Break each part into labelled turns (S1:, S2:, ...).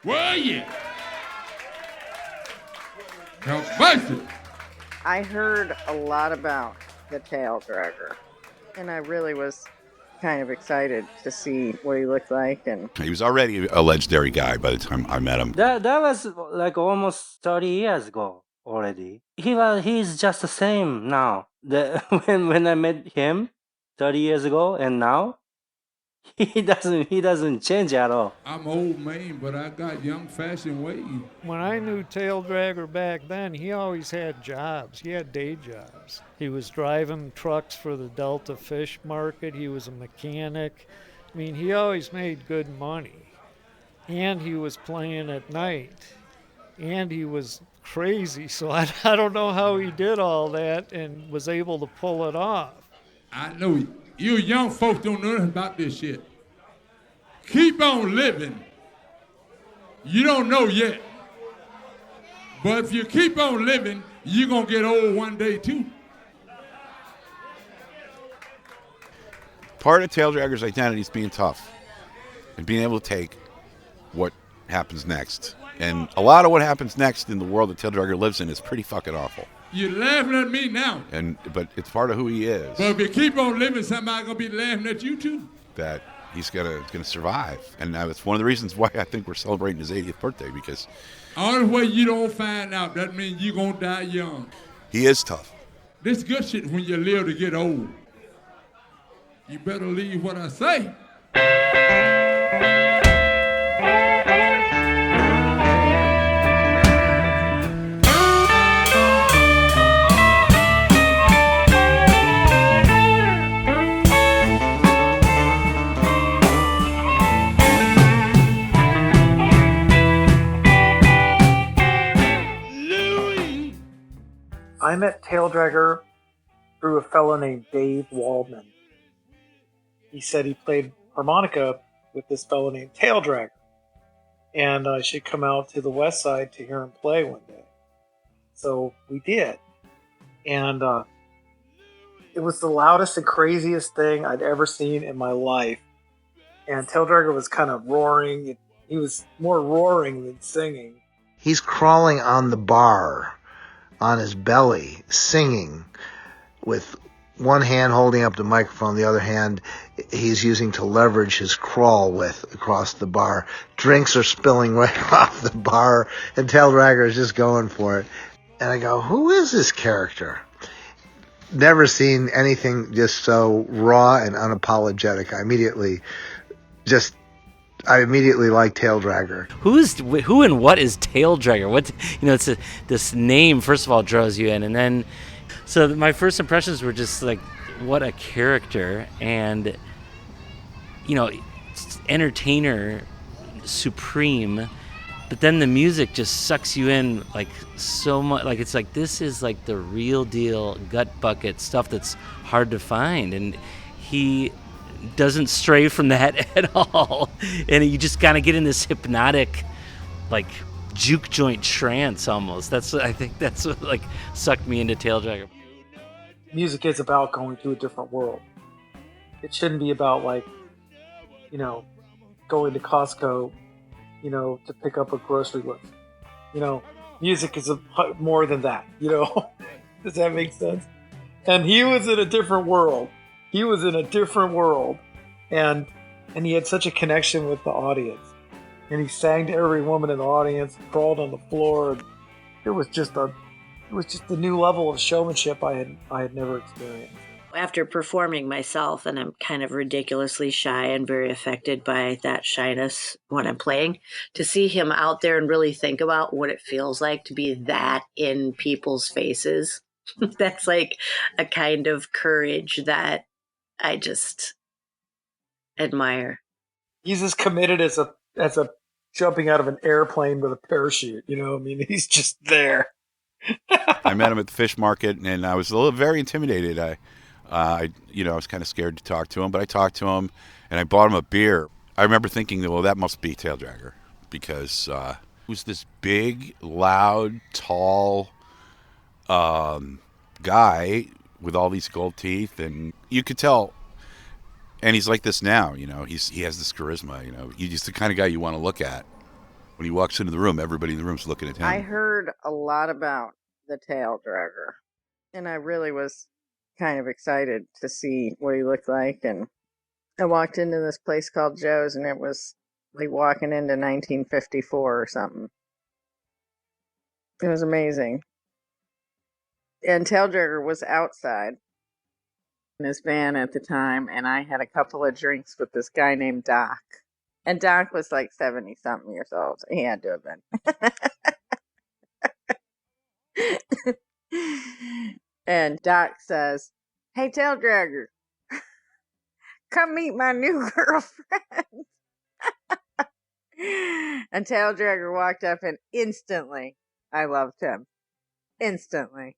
S1: Well, yeah. Now, mercy.
S2: I heard a lot about the Tail Dragger, and I really was kind of excited to see what he looked like. And
S3: He was already a legendary guy by the time I met him.
S4: That was like almost 30 years ago already. He's just the same now. When I met him 30 years ago and now, he doesn't change at all.
S1: I'm old man, but I got young fashioned ways.
S5: When I knew Tail Dragger back then, he always had jobs. He had day jobs. He was driving trucks for the Delta Fish Market. He was a mechanic. I mean, he always made good money. And he was playing at night. And he was crazy, so I don't know how he did all that and was able to pull it off.
S1: I know you young folks don't know nothing about this shit. Keep on living. You don't know yet. But if you keep on living, you're going to get old one day too.
S3: Part of Tail Dragger's identity is being tough and being able to take what happens next. And a lot of what happens next in the world that Tail Dragger lives in is pretty fucking awful.
S1: You're laughing at me now.
S3: But it's part of who he is.
S1: But if you keep on living, somebody's going to be laughing at you too.
S3: That he's gonna survive. And that's one of the reasons why I think we're celebrating his 80th birthday, because
S1: only way you don't find out, that means you're going to die young.
S3: He is tough.
S1: This good shit when you live to get old. You better leave what I say.
S6: I met Tail Dragger through a fellow named Dave Waldman. He said he played harmonica with this fellow named Tail Dragger, and I should come out to the west side to hear him play one day. So we did, and it was the loudest and craziest thing I'd ever seen in my life. And Tail Dragger was kind of roaring. He was more roaring than singing.
S7: He's crawling on the bar on his belly, singing, with one hand holding up the microphone, the other hand he's using to leverage his crawl with across the bar. Drinks are spilling right off the bar, and Tail Dragger is just going for it. And I go, who is this character? Never seen anything just so raw and unapologetic. I immediately like Tail Dragger.
S4: Who and what is Tail Dragger? It's this name first of all draws you in, and then so my first impressions were just like, what a character, and entertainer supreme. But then the music just sucks you in like so much. Like it's like this is like the real deal gut bucket stuff that's hard to find, and he doesn't stray from that at all, and you just kind of get in this hypnotic like juke joint trance almost. I think that's what like sucked me into Tail Dragger.
S6: Music is about going to a different world. It shouldn't be about like going to Costco to pick up a grocery list. Music is more than that. Does that make sense? And he was in a different world. And he had such a connection with the audience. And he sang to every woman in the audience, crawled on the floor. And it was just a new level of showmanship I had never experienced.
S8: After performing myself, and I'm kind of ridiculously shy and very affected by that shyness when I'm playing, to see him out there and really think about what it feels like to be that in people's faces, that's like a kind of courage that I just admire.
S6: He's as committed as a jumping out of an airplane with a parachute. He's just there.
S3: I met him at the fish market, and I was very intimidated. I was kind of scared to talk to him, but I talked to him, and I bought him a beer. I remember thinking, well, that must be Tail Dragger, because he was this big, loud, tall guy with all these gold teeth, and you could tell. And he's like this now, he has this charisma, he's the kind of guy you want to look at When he walks into the room, everybody in the room's looking at him.
S2: I heard a lot about the Tail Dragger, and I really was kind of excited to see what he looked like. And I walked into this place called Joe's, and it was like walking into 1954 or something. It was amazing. And Tail Dragger was outside in his van at the time, and I had a couple of drinks with this guy named Doc. And Doc was like 70-something years old. He had to have been. And Doc says, "Hey, Tail Dragger, come meet my new girlfriend." And Tail Dragger walked up, and instantly, I loved him. Instantly.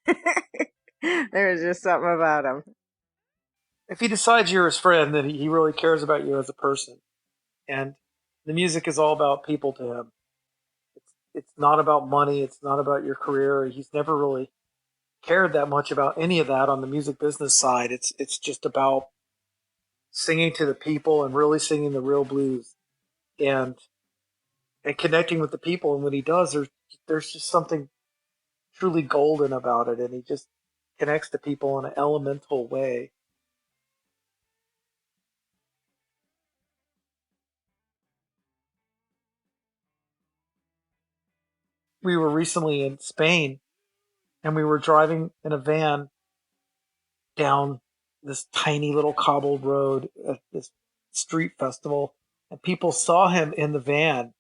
S2: There was just something about him.
S6: If he decides you're his friend, then he really cares about you as a person. And the music is all about people to him. It's not about money. It's not about your career. He's never really cared that much about any of that on the music business side. It's just about singing to the people and really singing the real blues and connecting with the people. And when he does, there's just something truly golden about it. And he just connects to people in an elemental way. We were recently in Spain, and we were driving in a van down this tiny little cobbled road at this street festival, and people saw him in the van,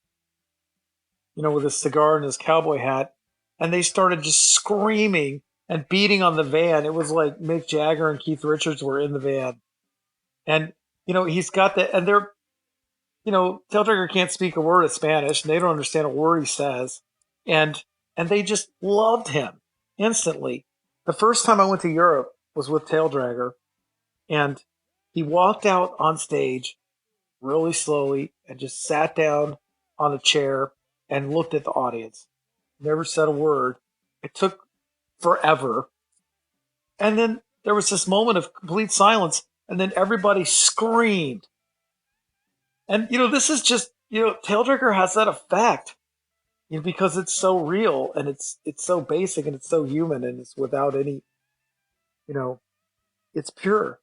S6: with his cigar and his cowboy hat, and they started just screaming and beating on the van. It was like Mick Jagger and Keith Richards were in the van. And, he's got that, and they're, Tail Dragger can't speak a word of Spanish, and they don't understand a word he says. And they just loved him instantly. The first time I went to Europe was with Tail Dragger, and he walked out on stage really slowly and just sat down on a chair and looked at the audience. Never said a word. It took forever. And then there was this moment of complete silence, and then everybody screamed. And, this is just, Tail Dragger has that effect. Because it's so real and it's so basic and it's so human and it's without any, it's pure.